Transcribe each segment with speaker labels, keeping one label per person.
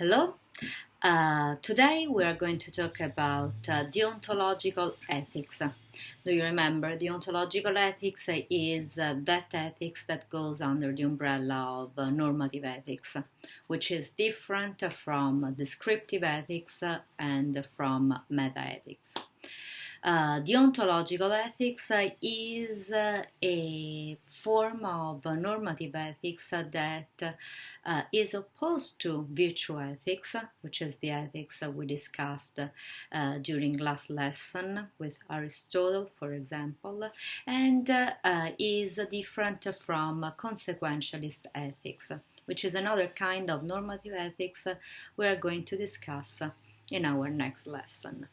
Speaker 1: Hello. Today we are going to talk about deontological ethics. Do you remember deontological ethics is that ethics that goes under the umbrella of normative ethics, which is different from descriptive ethics and from meta ethics. Deontological ethics is a form of normative ethics that is opposed to virtue ethics, which is the ethics we discussed during last lesson with Aristotle, for example, and is different from consequentialist ethics, which is another kind of normative ethics we are going to discuss in our next lesson.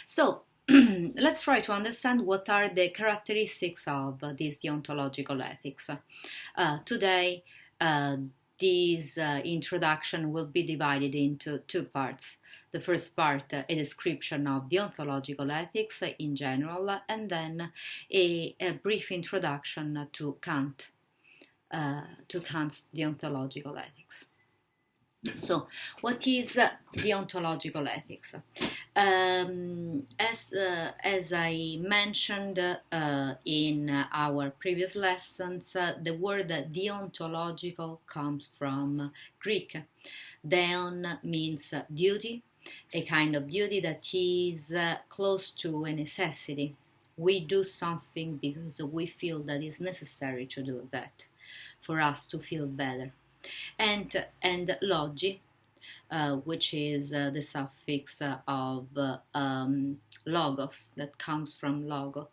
Speaker 1: So, let's try to understand what are the characteristics of this deontological ethics. Today, this introduction will be divided into two parts. The first part, a description of deontological ethics in general, and then a brief introduction to Kant's deontological ethics. So, what is deontological ethics? As I mentioned in our previous lessons, the word deontological comes from Greek. Deon means duty, a kind of duty that is close to a necessity. We do something because we feel that it's necessary to do that for us to feel better. And logi, which is the suffix of logos, that comes from logo.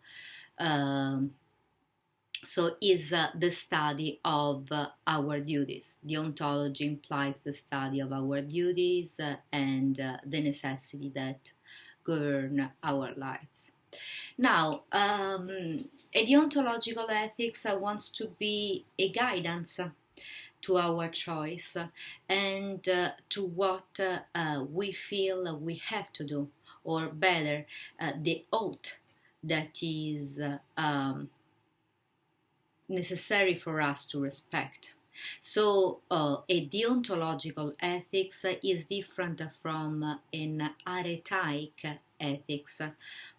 Speaker 1: So is the study of our duties. Deontology implies the study of our duties and the necessity that govern our lives. Now, a deontological ethics wants to be a guidance to our choice and to what we feel we have to do, or better, the oath that is necessary for us to respect. So a deontological ethics is different from an arhetaic ethics,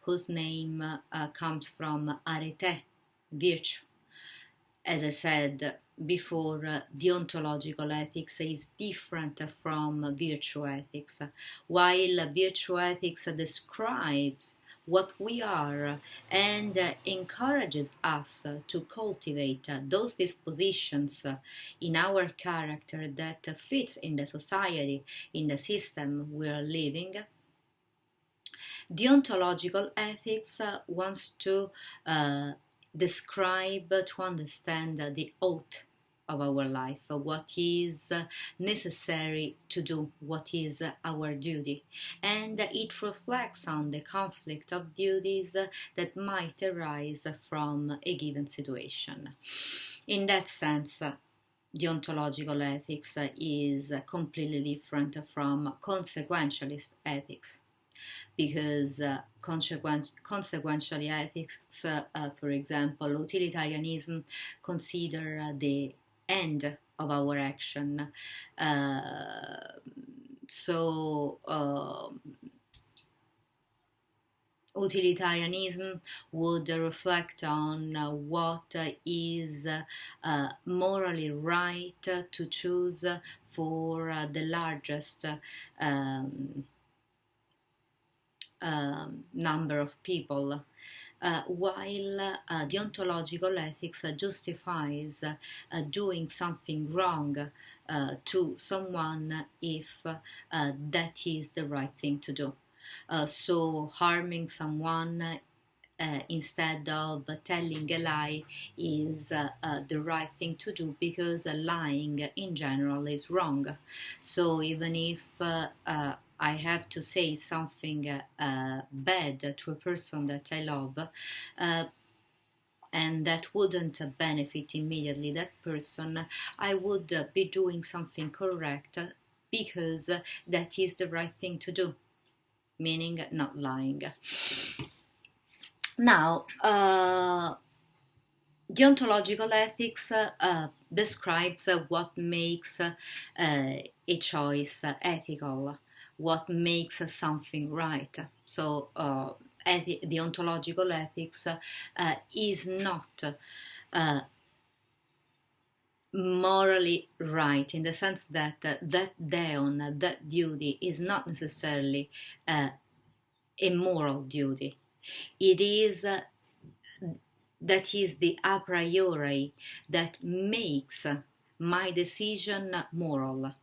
Speaker 1: whose name comes from arete, virtue. As I said before, deontological ethics is different from virtue ethics. While virtue ethics describes what we are and encourages us to cultivate those dispositions in our character that fits in the society, in the system we are living, deontological ethics wants to describe, to understand the oath of our life, what is necessary to do, what is our duty, and it reflects on the conflict of duties that might arise from a given situation. In that sense, deontological ethics is completely different from consequentialist ethics, because consequential ethics, for example, utilitarianism, consider the end of our action. Utilitarianism would reflect on what is morally right to choose for the largest number of people, while deontological ethics justifies doing something wrong to someone if that is the right thing to do. So harming someone instead of telling a lie is the right thing to do, because lying in general is wrong. So even if I have to say something bad to a person that I love, and that wouldn't benefit immediately that person, I would be doing something correct because that is the right thing to do, meaning not lying. Now, Deontological ethics describes what makes a choice ethical, what makes something right. So, deontological ethics is not uh, morally right, in the sense that that deon, that duty, is not necessarily a moral duty. It is that is the a priori that makes my decision moral,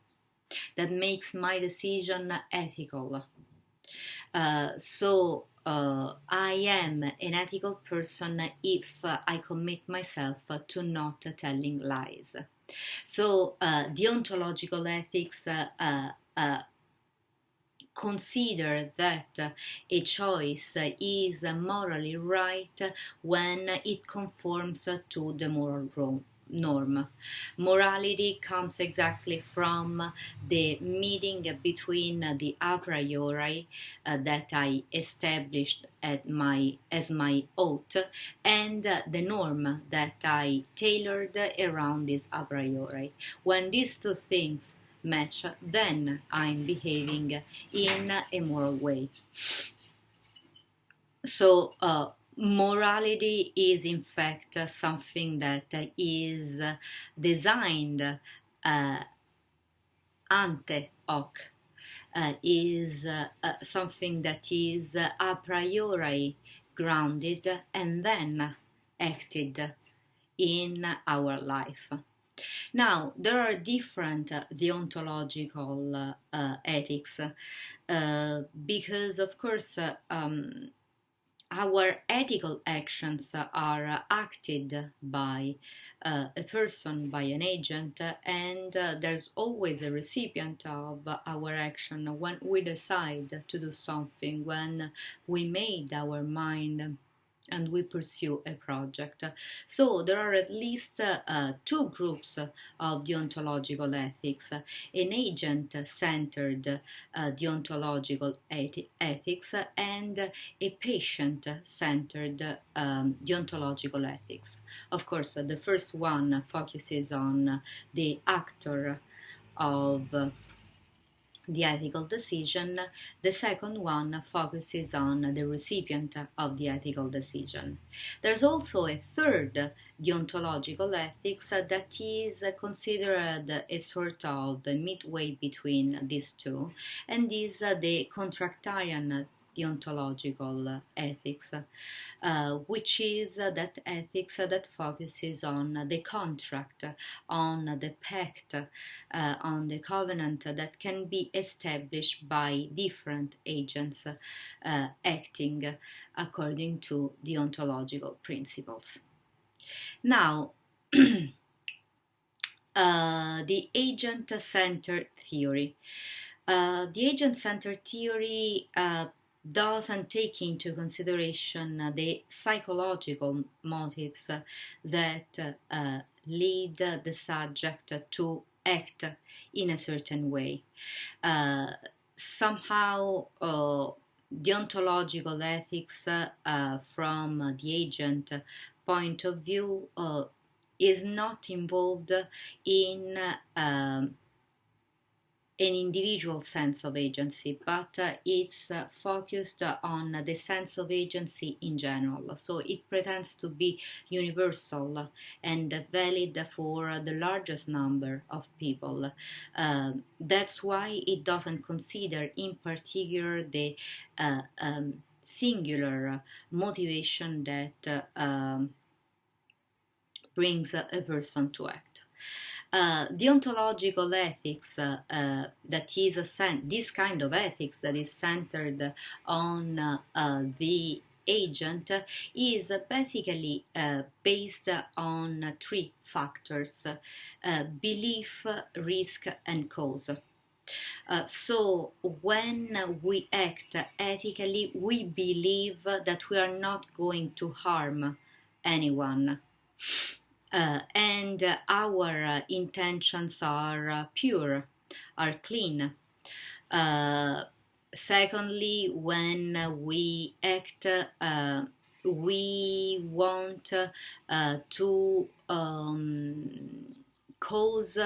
Speaker 1: that makes my decision ethical. I am an ethical person if I commit myself to not telling lies. So, deontological ethics consider that a choice is morally right when it conforms to the moral norm. Morality comes exactly from the meeting between the a priori that I established as my oath and the norm that I tailored around this a priori. When these two things match, then I'm behaving in a moral way. So, morality is in fact something that is designed ante hoc, is something that is a priori grounded and then acted in our life. Now, there are different deontological ethics because, of course, our ethical actions are acted by a person, by an agent, and there's always a recipient of our action when we decide to do something, when we made our mind and we pursue a project. So there are at least two groups of deontological ethics: an agent-centered deontological ethics and a patient-centered deontological ethics. Of course, the first one focuses on the actor of the ethical decision. The second one focuses on the recipient of the ethical decision. There's also a third deontological ethics that is considered a sort of midway between these two, and is the contractarian deontological ethics, which is that ethics that focuses on the contract, on the pact, on the covenant that can be established by different agents acting according to deontological principles. Now, the agent-centered theory. The agent-centered theory doesn't take into consideration the psychological motives that lead the subject to act in a certain way. Somehow, deontological ethics from the agent point of view is not involved in an individual sense of agency, but it's focused on the sense of agency in general. So it pretends to be universal and valid for the largest number of people. That's why it doesn't consider in particular the singular motivation that brings a person to act. Deontological ethics that is this kind of ethics that is centered on the agent is basically based on three factors: belief, risk, and cause. So when we act ethically, we believe that we are not going to harm anyone. And our intentions are pure, are clean. Secondly, when we act we want to cause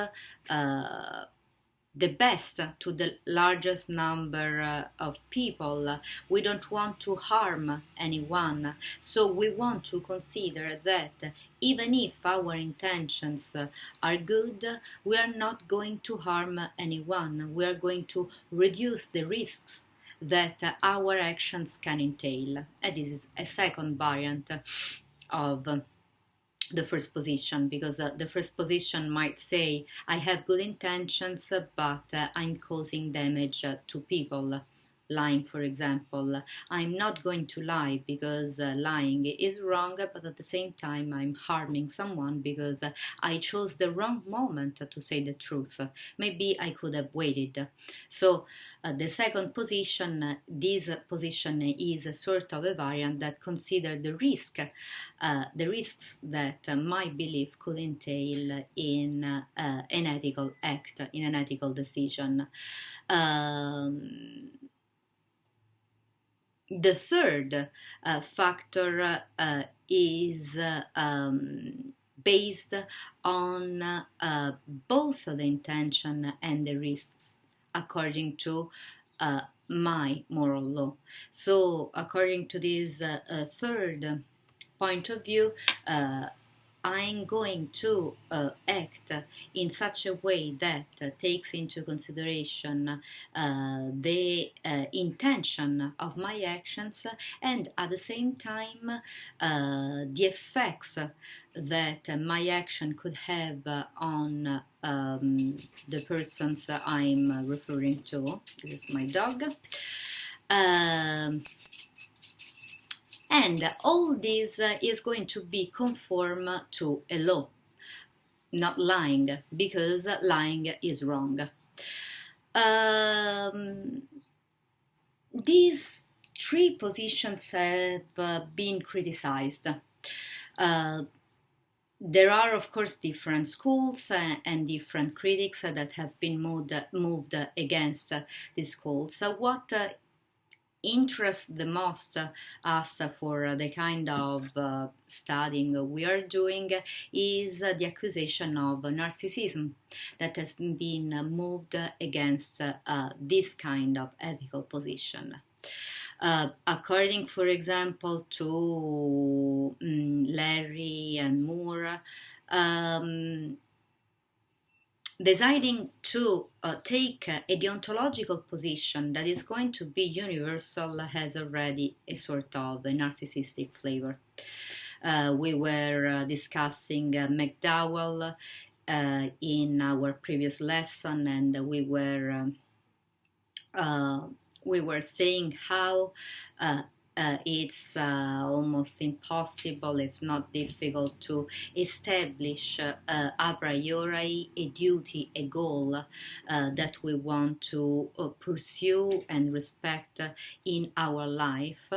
Speaker 1: the best to the largest number of people. We don't want to harm anyone. So we want to consider that even if our intentions are good, we are not going to harm anyone. We are going to reduce the risks that our actions can entail. And this is a second variant of the first position, because the first position might say I have good intentions, but I'm causing damage to people. Lying, for example, I'm not going to lie because lying is wrong, but at the same time I'm harming someone because I chose the wrong moment to say the truth. Maybe I could have waited. So the second position, this position is a sort of a variant that considers the risks that my belief could entail in an ethical act, in an ethical decision. The third factor is based on both the intention and the risks, according to my moral law. So, according to this third point of view, I'm going to act in such a way that takes into consideration the intention of my actions, and at the same time the effects that my action could have on the persons I'm referring to. This is my dog. And all this is going to be conform to a law, not lying, because lying is wrong. These three positions have been criticized. There are, of course, different schools and different critics that have been moved against these schools. What interests the most us for the kind of studying we are doing is the accusation of narcissism that has been moved against this kind of ethical position. According, for example, to Larry and Moore, deciding to take a deontological position that is going to be universal has already a sort of a narcissistic flavor. We were discussing McDowell in our previous lesson, and we were saying how it's almost impossible, if not difficult, to establish a priori a duty, a goal that we want to pursue and respect in our life.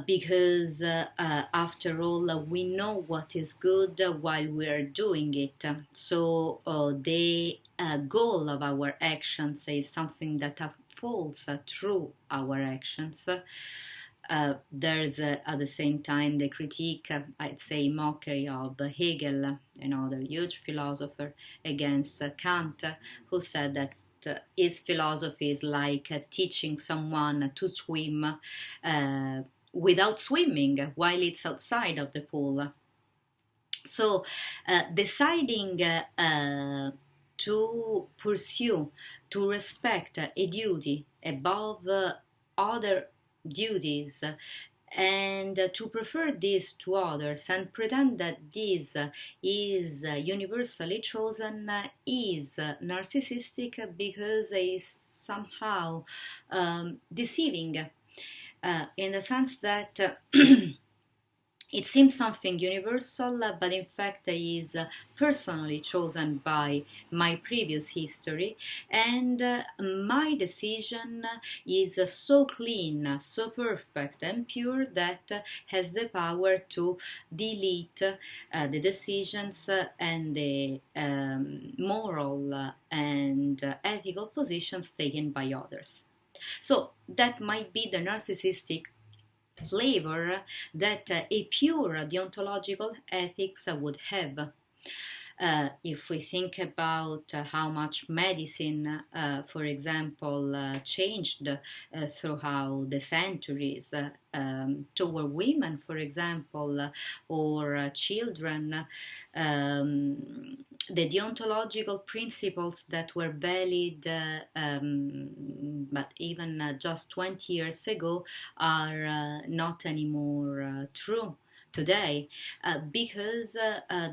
Speaker 1: Because after all, we know what is good while we are doing it. So the goal of our actions is something that unfolds through our actions. There's at the same time the critique, I'd say mockery of Hegel, another huge philosopher, against Kant, who said that his philosophy is like teaching someone to swim without swimming while it's outside of the pool. So deciding to pursue, to respect a duty above other duties, and to prefer this to others and pretend that this is universally chosen is narcissistic, because it's somehow deceiving. In the sense that it seems something universal, but in fact is personally chosen by my previous history, and my decision is so clean, so perfect and pure that has the power to delete the decisions and the moral and ethical positions taken by others. So that might be the narcissistic flavor that a pure deontological ethics would have. If we think about how much medicine, for example, changed throughout the centuries toward women, for example, or children, the deontological principles that were valid, but even just 20 years ago, are not anymore true today, because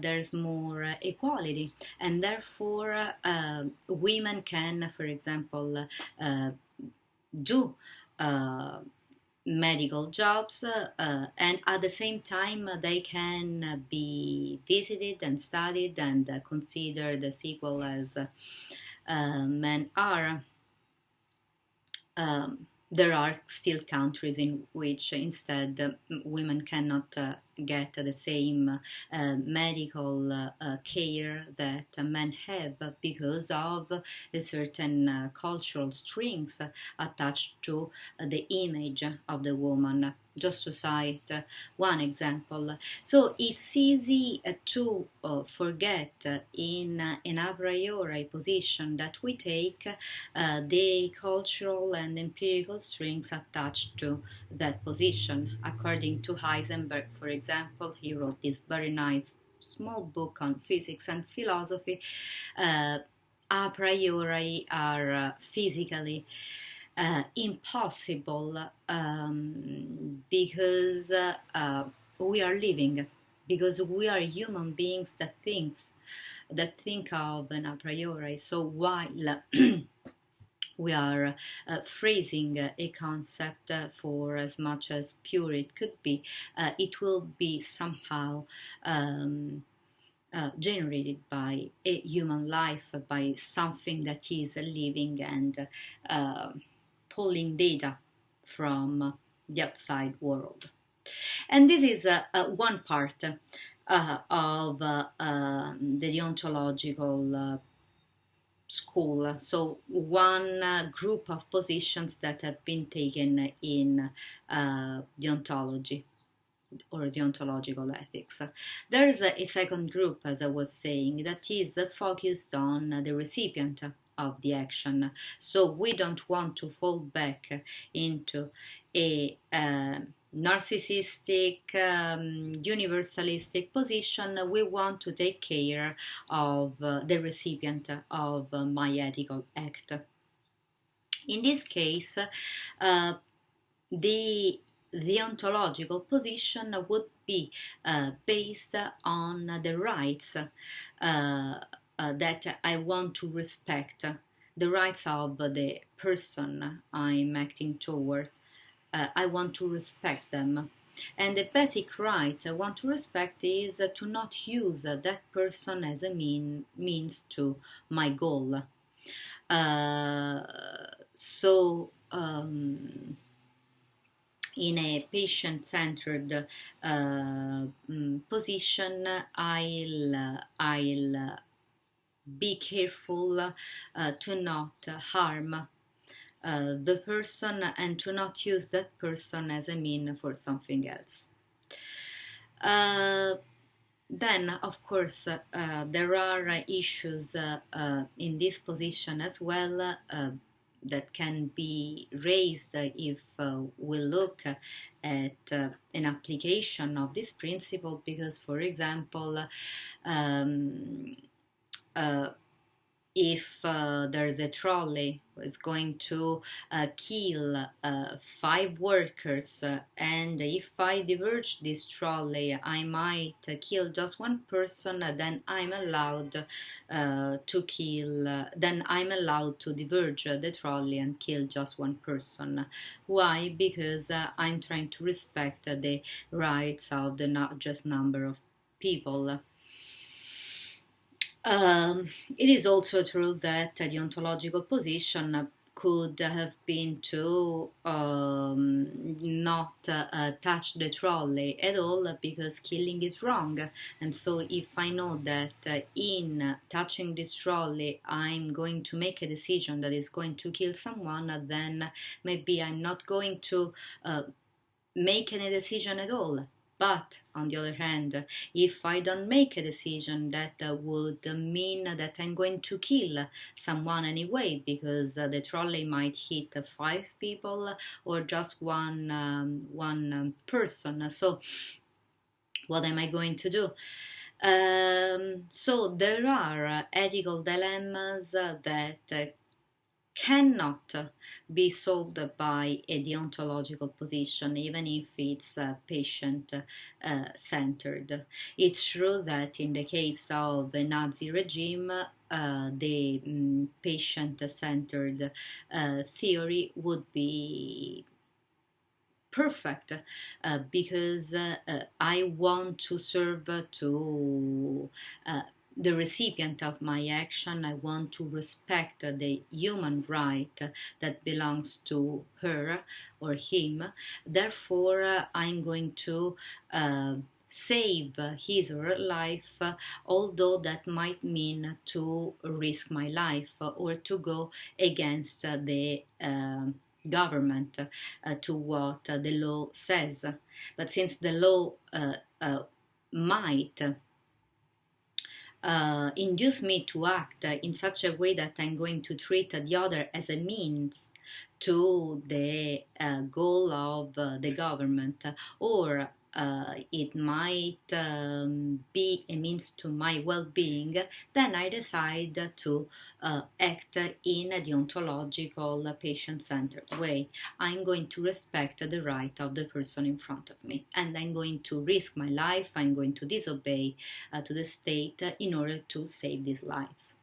Speaker 1: there's more equality, and therefore women can, for example, do medical jobs, and at the same time they can be visited and studied and considered as equal as men are. There are still countries in which instead women cannot get the same medical care that men have because of a certain cultural strings attached to the image of the woman. Just to cite one example. So it's easy to forget in an a priori position that we take the cultural and empirical strings attached to that position. According to Heisenberg, for example, he wrote this very nice small book on physics and philosophy. A priori are physically impossible because we are living, because we are human beings that think of an a priori. So while we are phrasing a concept for as much as pure it could be, it will be somehow generated by a human life, by something that is living and pulling data from the outside world. And this is one part of the deontological school. So one group of positions that have been taken in deontology or deontological ethics. There is a second group, as I was saying, that is focused on the recipient of the action. So we don't want to fall back into a narcissistic, universalistic position. We want to take care of the recipient of my ethical act. In this case, the ontological position would be based on the rights that I want to respect, the rights of the person I'm acting toward. I want to respect them. And the basic right I want to respect is to not use that person as a means to my goal. In a patient-centered position, I'll be careful to not harm the person and to not use that person as a mean for something else. Then, of course, there are issues in this position as well that can be raised if we look at an application of this principle, because, for example, if there's a trolley is going to kill 5 workers, and if I diverge this trolley, I might kill just one person, then I'm allowed then I'm allowed to diverge the trolley and kill just one person. Why? Because I'm trying to respect the rights of the not just number of people. It is also true that the ontological position could have been to not touch the trolley at all, because killing is wrong. And so if I know that in touching this trolley I'm going to make a decision that is going to kill someone, then maybe I'm not going to make any decision at all. But on the other hand, if I don't make a decision, that would mean that I'm going to kill someone anyway, because the trolley might hit 5 people or just one person. So what am I going to do? So there are ethical dilemmas that cannot be solved by a deontological position, even if it's patient-centered. It's true that in the case of the Nazi regime, the patient-centered theory would be perfect, because I want to serve to the recipient of my action. I want to respect the human right that belongs to her or him. Therefore, I'm going to save his or her life, although that might mean to risk my life or to go against the government, to what the law says. But since the law might induce me to act in such a way that I'm going to treat the other as a means to the goal of the government, or it might be a means to my well-being, then I decide to act in a deontological, patient-centered way. I'm going to respect the right of the person in front of me, and I'm going to risk my life. I'm going to disobey to the state in order to save these lives.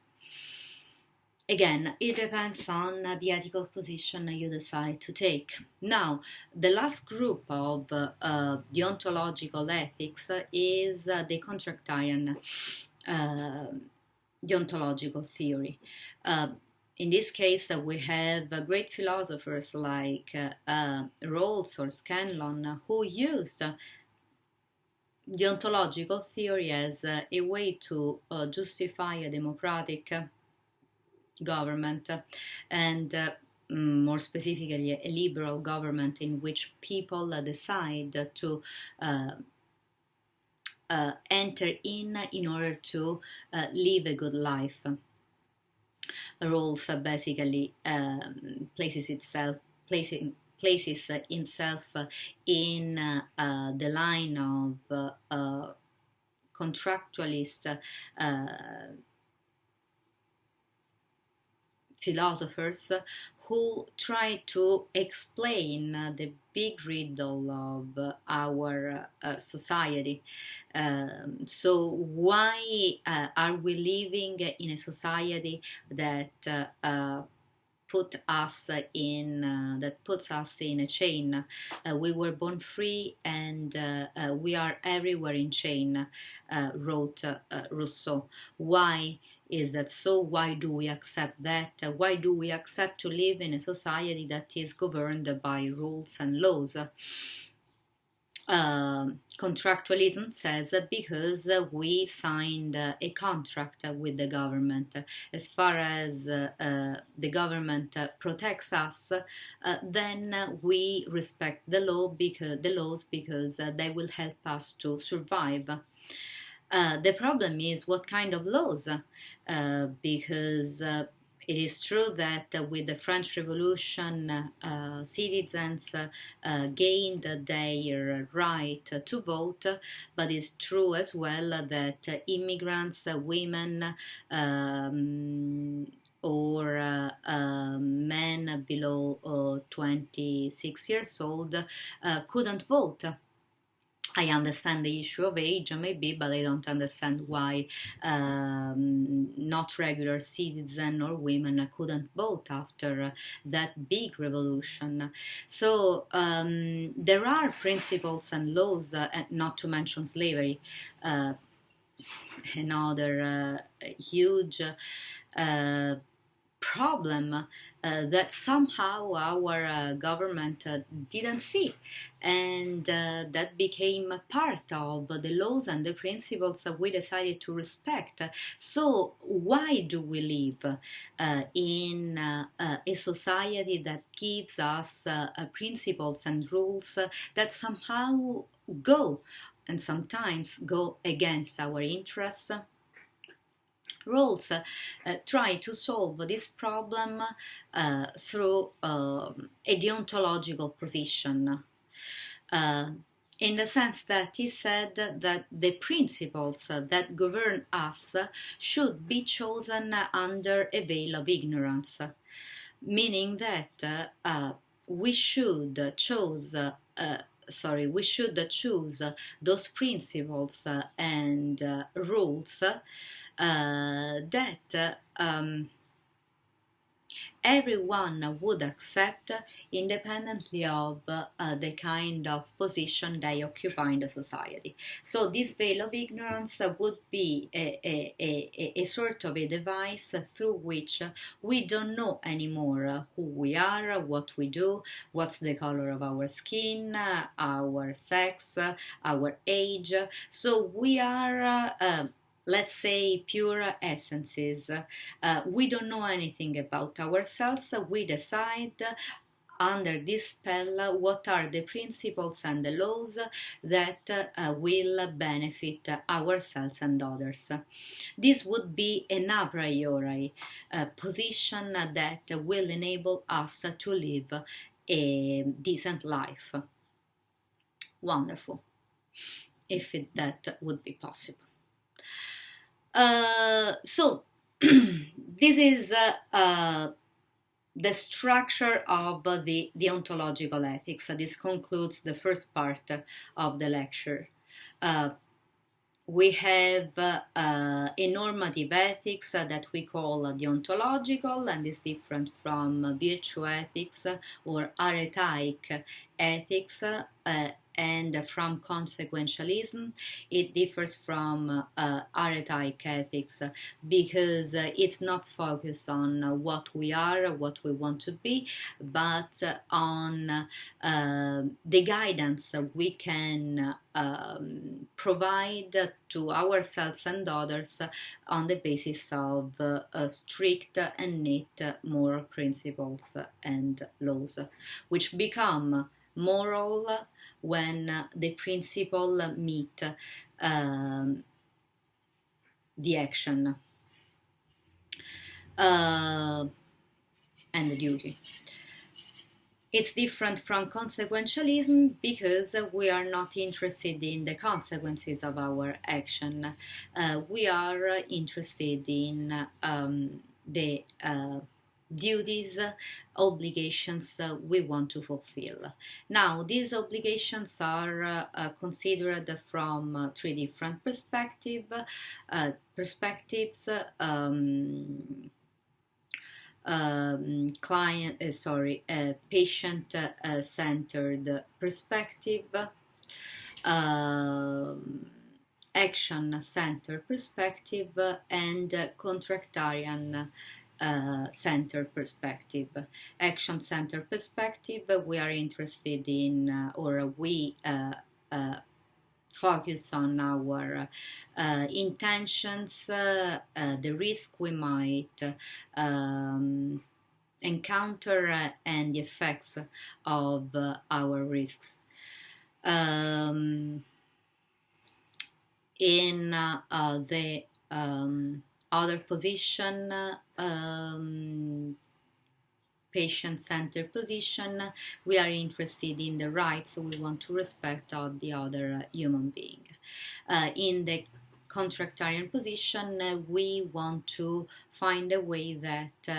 Speaker 1: Again, it depends on the ethical position you decide to take. Now, the last group of deontological ethics is the contractarian deontological theory. In this case, we have great philosophers like Rawls or Scanlon, who used deontological theory as a way to justify a democratic government, and more specifically a liberal government in which people decide to enter in order to live a good life. Rawls basically places himself in the line of contractualist philosophers who try to explain the big riddle of our society. So why are we living in a society that puts us in a chain? We were born free, and we are everywhere in chain, wrote Rousseau. Why is that so? Why do we accept that? Why do we accept to live in a society that is governed by rules and laws? Contractualism says because we signed a contract with the government. As far as the government protects us, then we respect the laws because they will help us to survive. The problem is what kind of laws, because it is true that with the French Revolution, citizens gained their right to vote, but it's true as well that immigrants, women, or men below 26 years old couldn't vote. I understand the issue of age, maybe, but I don't understand why not regular citizens or women couldn't vote after that big revolution. So there are principles and laws, not to mention slavery, another huge problem that somehow our government didn't see, and that became a part of the laws and the principles that we decided to respect. So why do we live in a society that gives us principles and rules that somehow go and sometimes go against our interests? Rules try to solve this problem through a deontological position, in the sense that he said that the principles that govern us should be chosen under a veil of ignorance, meaning that we should choose. We should choose those principles and rules that everyone would accept independently of the kind of position they occupy in the society. So this veil of ignorance would be a sort of a device through which we don't know anymore who we are, what we do, what's the color of our skin, our sex, our age. So we are let's say pure essences. We don't know anything about ourselves. We decide under this spell what are the principles and the laws that will benefit ourselves and others. This would be an a priori position that will enable us to live a decent life. Wonderful, if that would be possible. So this is the structure of the deontological ethics. This concludes the first part of the lecture. We have a normative ethics that we call deontological, and is different from virtue ethics or arethaic ethics, and from consequentialism. It differs from arethaic ethics because it's not focused on what we are, what we want to be, but on the guidance we can provide to ourselves and others on the basis of strict and neat moral principles and laws, which become moral when the principle meet the action and the duty. It's different from consequentialism because we are not interested in the consequences of our action. We are interested in the duties, obligations we want to fulfill. Now, these obligations are considered from three different perspectives. Patient-centered perspective, action-centered perspective, and contractarian centered perspective. Action-centered perspective, we are interested in, or we focus on our intentions, the risk we might encounter, and the effects of our risks. In the other position, patient-centered position, we are interested in the rights we want to respect of the other human being. In the contractarian position, we want to find a way that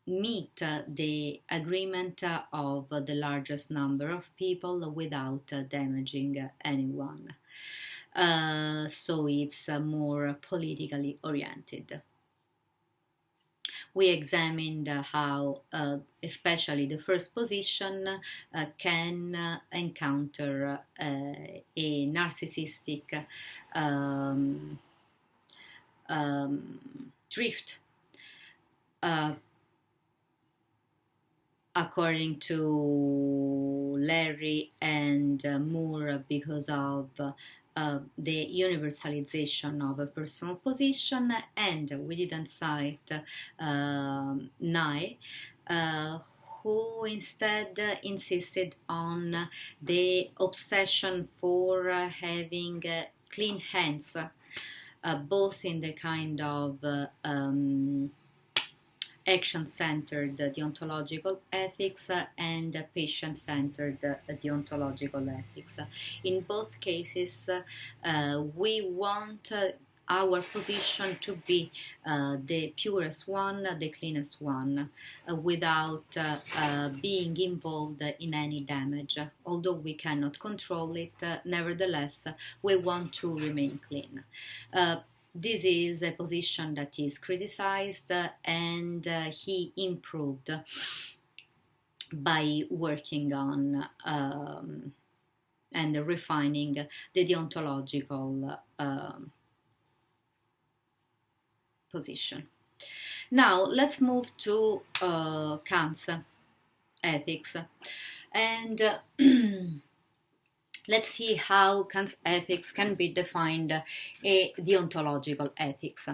Speaker 1: meet the agreement of the largest number of people without damaging anyone. So it's more politically oriented. We examined how, especially the first position, can encounter a narcissistic drift, according to Larry and Moore, because of the universalization of a personal position, and we didn't cite Nye, who instead insisted on the obsession for having clean hands, both in the kind of action-centered deontological ethics and patient-centered deontological ethics. In both cases, we want our position to be the purest one, the cleanest one, without being involved in any damage. Although we cannot control it, nevertheless, we want to remain clean. This is a position that is criticized, and he improved by working on and refining the deontological position. Now let's move to Kant's ethics, and let's see how Kant's ethics can be defined a deontological ethics.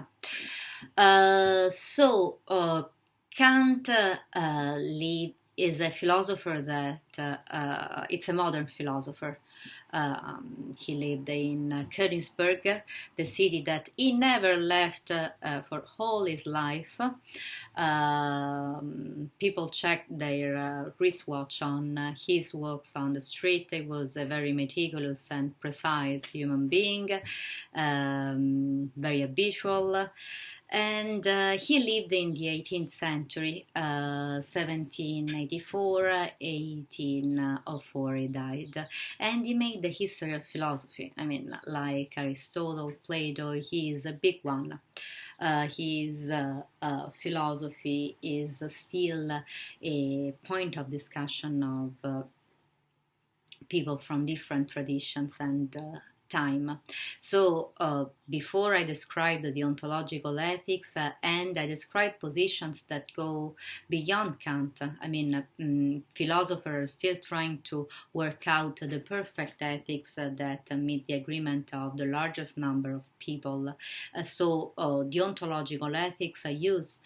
Speaker 1: Kant is a philosopher that it's a modern philosopher. He lived in Königsberg, the city that he never left for all his life. People checked their wristwatch on his walks on the street. He was a very meticulous and precise human being, very habitual. And he lived in the 18th century, 1784, 1804 he died, and he made the history of philosophy. I mean, like Aristotle, Plato, he is a big one. His philosophy is still a point of discussion of people from different traditions and time. So before I describe the deontological ethics and I describe positions that go beyond Kant, I mean, philosophers are still trying to work out the perfect ethics that meet the agreement of the largest number of people. So deontological ethics use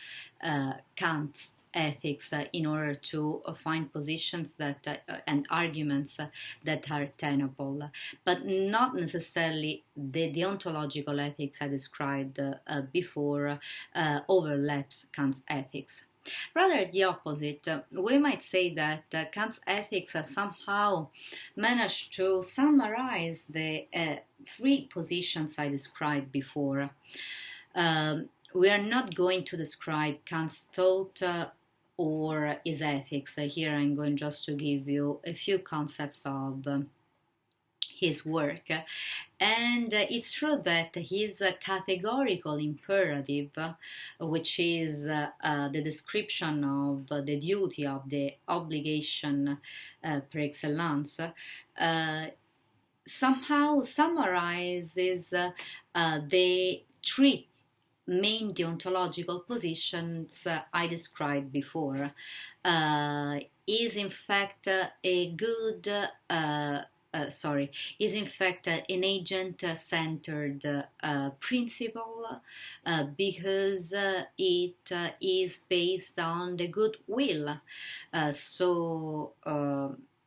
Speaker 1: Kant's ethics in order to find positions that and arguments that are tenable, but not necessarily the deontological ethics I described before overlaps Kant's ethics. Rather the opposite. We might say that Kant's ethics somehow managed to summarize the three positions I described before. We are not going to describe Kant's thought or his ethics. Here I'm going just to give you a few concepts of his work. And it's true that his categorical imperative, which is the description of the duty, of the obligation per excellence, somehow summarizes the three main deontological positions I described before. Is in fact is in fact an agent-centered principle because it is based on the goodwill.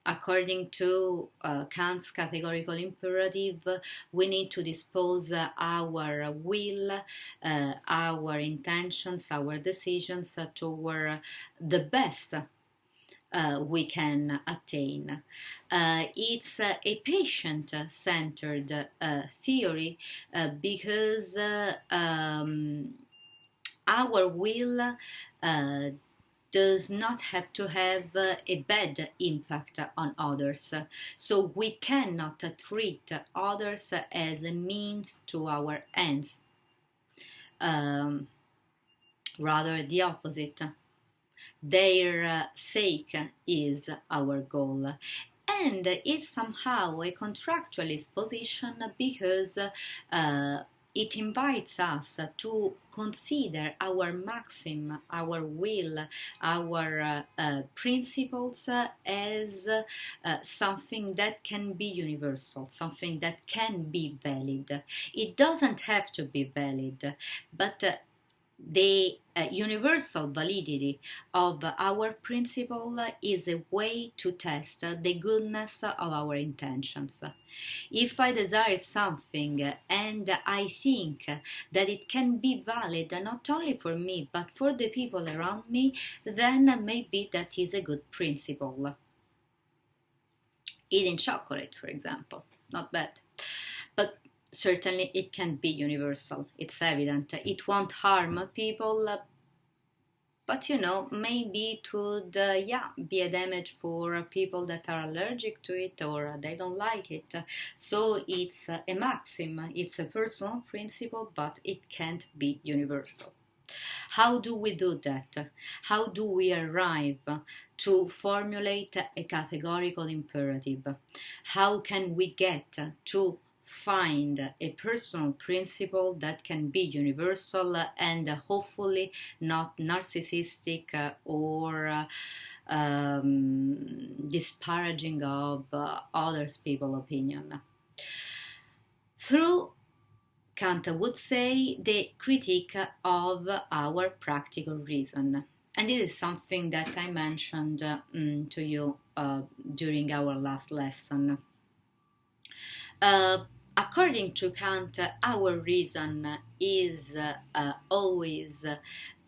Speaker 1: According to Kant's categorical imperative, we need to dispose our will, our intentions, our decisions toward the best we can attain. It's a patient-centered theory because our will does not have to have a bad impact on others. So we cannot treat others as a means to our ends. Rather the opposite. Their sake is our goal. And it's somehow a contractualist position because it invites us to consider our maxim, our will, our principles as something that can be universal, something that can be valid. It doesn't have to be valid, but the universal validity of our principle is a way to test the goodness of our intentions. If I desire something and I think that it can be valid not only for me but for the people around me, then maybe that is a good principle. Eating chocolate, for example, not bad. But certainly it can be universal, it's evident. It won't harm people, but maybe it would be a damage for people that are allergic to it or they don't like it. So it's a maxim, it's a personal principle, but it can't be universal. How do we do that? How do we arrive to formulate a categorical imperative? How can we get to find a personal principle that can be universal and hopefully not narcissistic or disparaging of others' people's opinion? Through, Kant would say, the critique of our practical reason. And this is something that I mentioned to you during our last lesson. According to Kant, our reason is always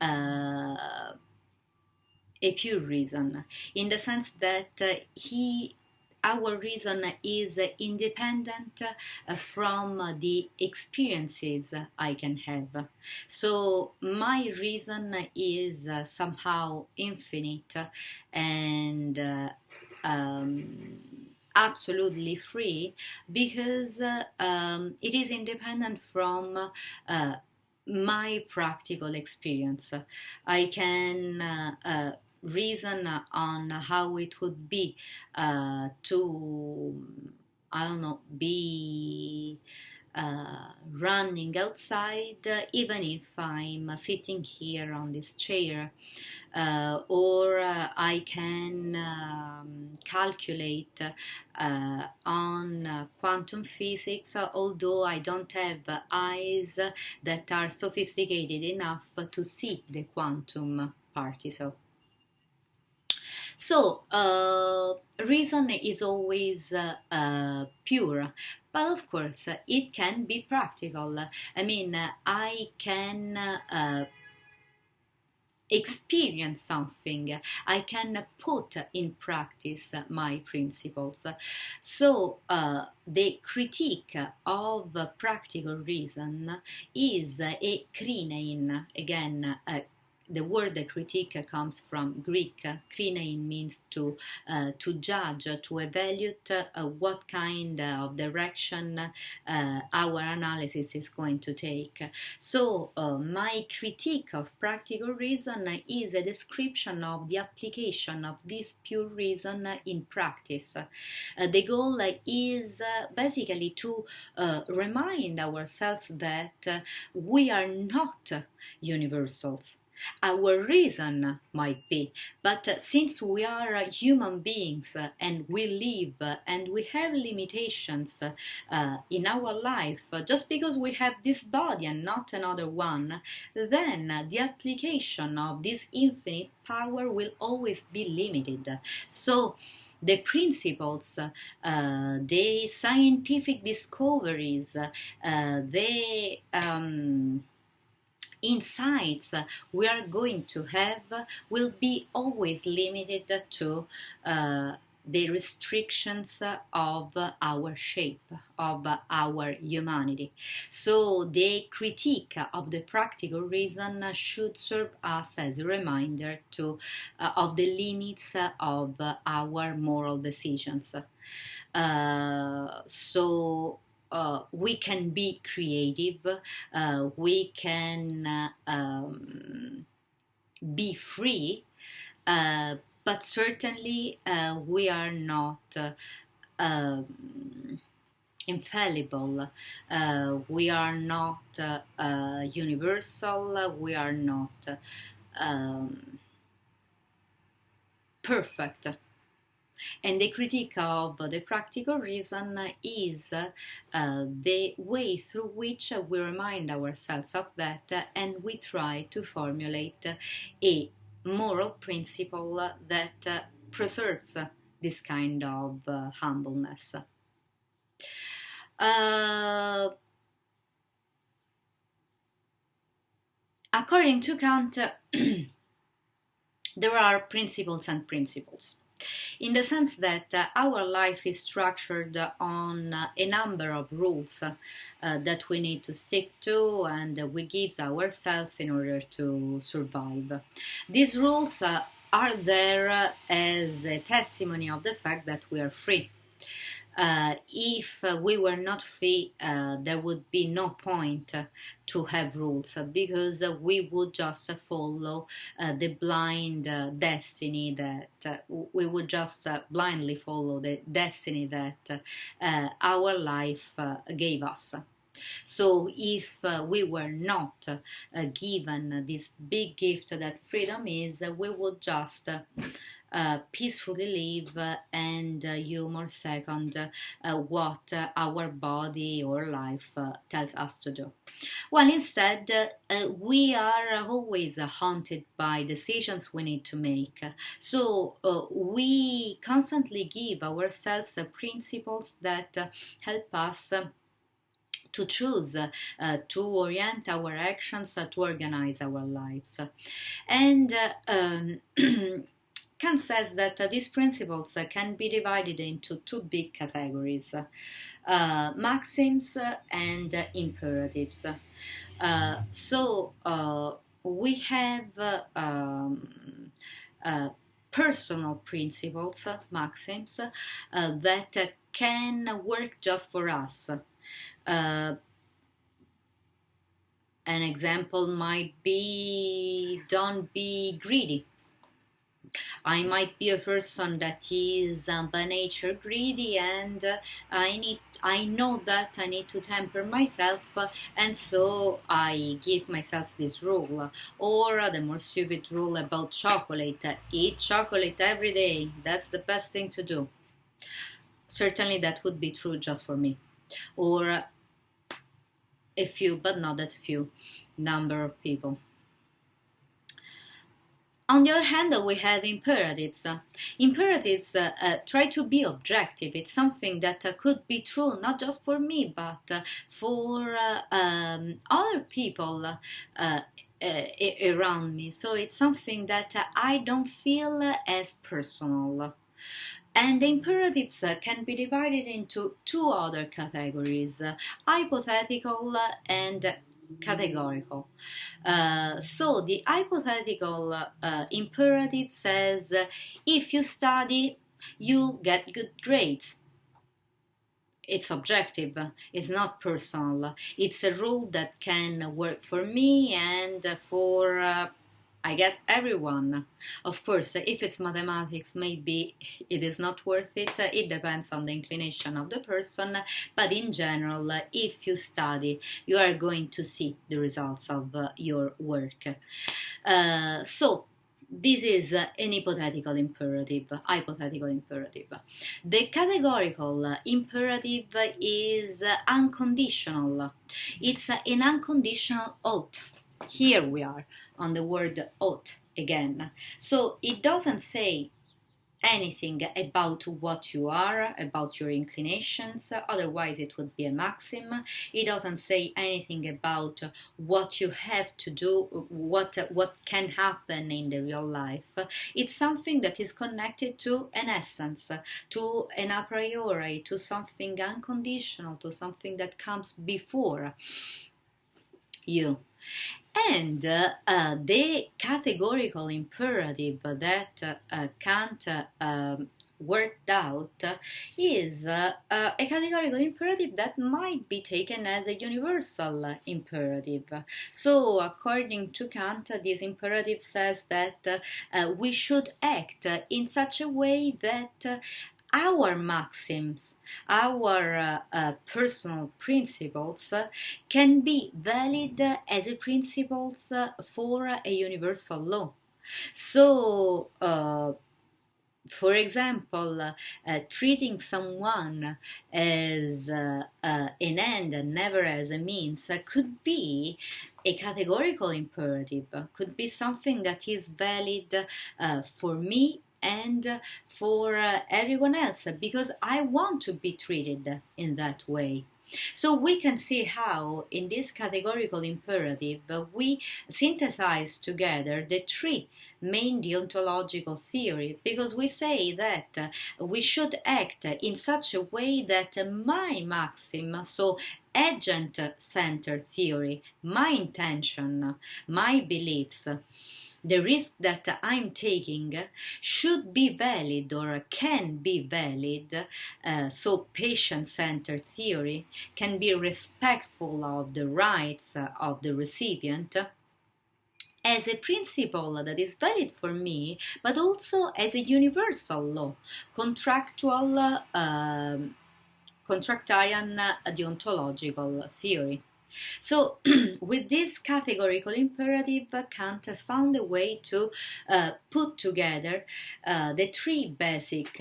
Speaker 1: a pure reason, in the sense that our reason is independent from the experiences I can have. So my reason is somehow infinite and absolutely free, because it is independent from my practical experience. I can reason on how it would be to, be running outside, even if I'm sitting here on this chair, or I can calculate on quantum physics, although I don't have eyes that are sophisticated enough to see the quantum particle. So, reason is always pure, but of course it can be practical. I mean, I can experience something, I can put in practice my principles. So, the critique of practical reason is a krinein, again, the word critique comes from Greek. Krinein means to judge, to evaluate what kind of direction our analysis is going to take. So my critique of practical reason is a description of the application of this pure reason in practice. The goal is basically to remind ourselves that we are not universals. Our reason might be, but since we are human beings and we live and we have limitations in our life, just because we have this body and not another one, then the application of this infinite power will always be limited. So the principles, the scientific discoveries, the insights we are going to have will be always limited to the restrictions of our shape, of our humanity. So the critique of the practical reason should serve us as a reminder of the limits of our moral decisions. We can be creative, we can be free, but certainly we are not infallible. We are not universal. We are not um, perfect. And the critique of the practical reason is the way through which we remind ourselves of that and we try to formulate a moral principle that preserves this kind of humbleness. According to Kant, there are principles and principles, in the sense that our life is structured on a number of rules that we need to stick to and we give ourselves in order to survive. These rules are there as a testimony of the fact that we are free. If we were not free, there would be no point to have rules because we would just follow the blind destiny that we would just blindly follow the destiny that our life gave us. So if we were not given this big gift that freedom is, we would just peacefully live and humor second what our body or life tells us to do. Well, instead, we are always haunted by decisions we need to make. So we constantly give ourselves principles that help us to choose, to orient our actions, to organize our lives. And Kant says that these principles can be divided into two big categories, maxims and imperatives. So we have personal principles, maxims, that can work just for us. An example might be, don't be greedy. I might be a person that is by nature greedy, and I know that I need to temper myself, and so I give myself this rule. Or the more stupid rule about chocolate: eat chocolate every day. That's the best thing to do. Certainly, that would be true just for me, or a few, but not that few, number of people. On the other hand, we have imperatives. Imperatives try to be objective. It's something that could be true not just for me, but for other people around me. So it's something that I don't feel as personal. And the imperatives can be divided into two other categories, hypothetical and categorical. So the hypothetical imperative says, if you study, you'll get good grades. It's objective, it's not personal. It's a rule that can work for me and for I guess everyone. Of course, if it's mathematics, maybe it is not worth it. It depends on the inclination of the person. But in general, if you study, you are going to see the results of your work. So this is an hypothetical imperative. The categorical imperative is unconditional. It's an unconditional oath. Here we are on the word ought again. So it doesn't say anything about what you are, about your inclinations, otherwise it would be a maxim. It doesn't say anything about what you have to do, what can happen in the real life. It's something that is connected to an essence, to an a priori, to something unconditional, to something that comes before you. And the categorical imperative that Kant worked out is a categorical imperative that might be taken as a universal imperative. So, according to Kant, this imperative says that we should act in such a way that our maxims, our personal principles can be valid as a principles for a universal law. So, for example, treating someone as an end and never as a means could be a categorical imperative, could be something that is valid for me and for everyone else, because I want to be treated in that way. So we can see how in this categorical imperative we synthesize together the three main deontological theory, because we say that we should act in such a way that my maxim, so agent-centered theory, my intention, my beliefs, the risk that I'm taking should be valid or can be valid. So patient-centered theory can be respectful of the rights of the recipient as a principle that is valid for me, but also as a universal law, contractual, contractarian deontological theory. So, with this categorical imperative, Kant found a way to put together the three basic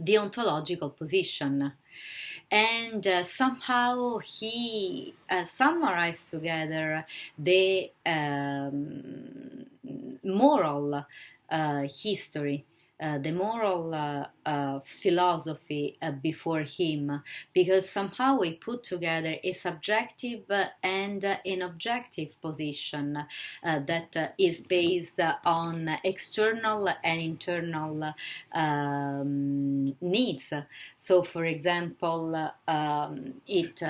Speaker 1: deontological positions. And somehow he summarized together the moral history, the moral philosophy before him, because somehow he put together a subjective and an objective position that is based on external and internal needs. So, for example, it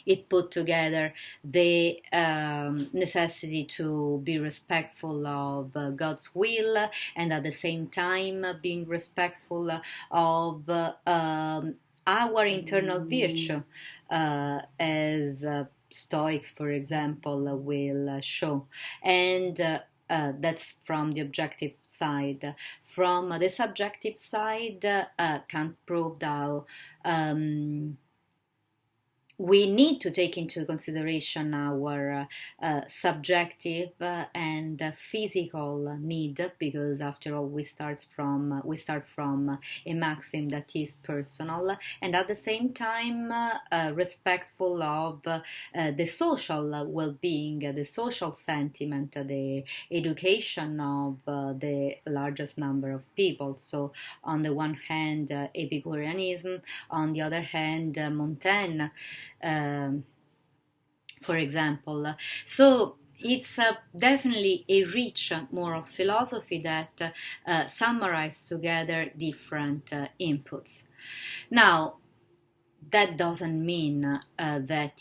Speaker 1: it put together the necessity to be respectful of God's will, and at the same time being respectful of our internal virtue, as Stoics, for example, will show. And that's from the objective side. From the subjective side, Kant proved how we need to take into consideration our subjective and physical need, because after all we start from a maxim that is personal, and at the same time respectful of the social well-being, the social sentiment, the education of the largest number of people. So on the one hand Epicureanism, on the other hand Montaigne, for example. So it's definitely a rich moral philosophy that summarizes together different inputs. Now, that doesn't mean that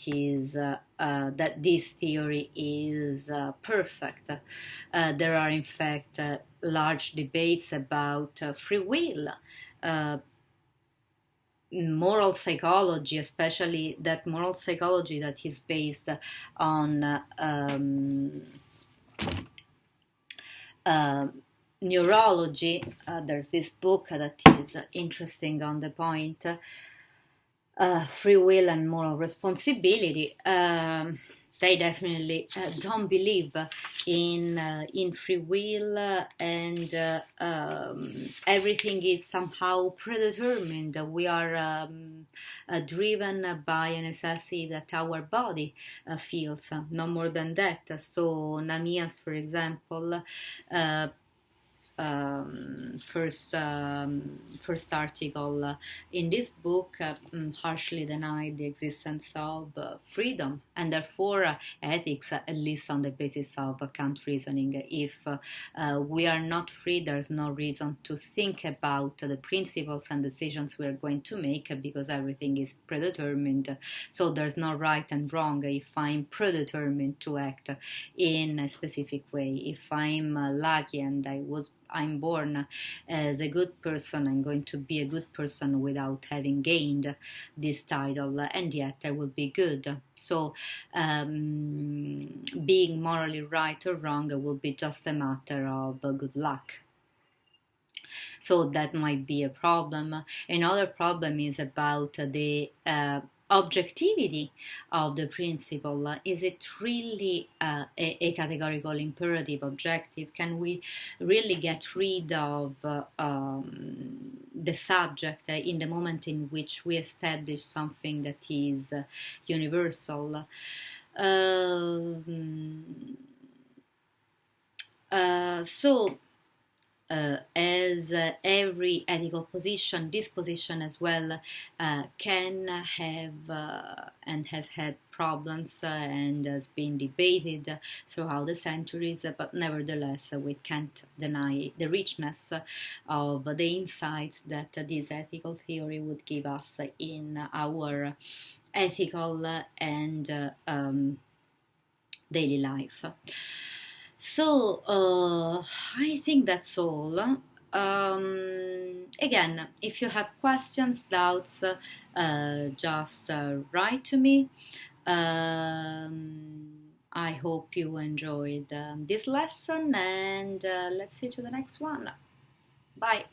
Speaker 1: this theory is perfect. There are in fact large debates about free will, moral psychology, especially that moral psychology that is based on neurology. There's this book that is interesting on the point, Free Will and Moral Responsibility. They definitely don't believe in free will, and everything is somehow predetermined. We are driven by a necessity that our body feels, no more than that. So Namias, for example, first article in this book harshly denied the existence of freedom, and therefore ethics, at least on the basis of Kant reasoning. If we are not free, there's no reason to think about the principles and decisions we are going to make, because everything is predetermined. So there's no right and wrong if I'm predetermined to act in a specific way. If I'm lucky and I'm born as a good person, I'm going to be a good person without having gained this title, and yet I will be good. So being morally right or wrong will be just a matter of good luck. So that might be a problem. Another problem is about the objectivity of the principle. Is it really a categorical imperative objective? Can we really get rid of the subject in the moment in which we establish something that is universal? So as every ethical position, this position as well can have and has had problems and has been debated throughout the centuries, but nevertheless we can't deny the richness of the insights that this ethical theory would give us in our ethical and daily life. So I think that's all. Again, if you have questions, doubts, just write to me. I hope you enjoyed this lesson, and let's see to the next one. Bye.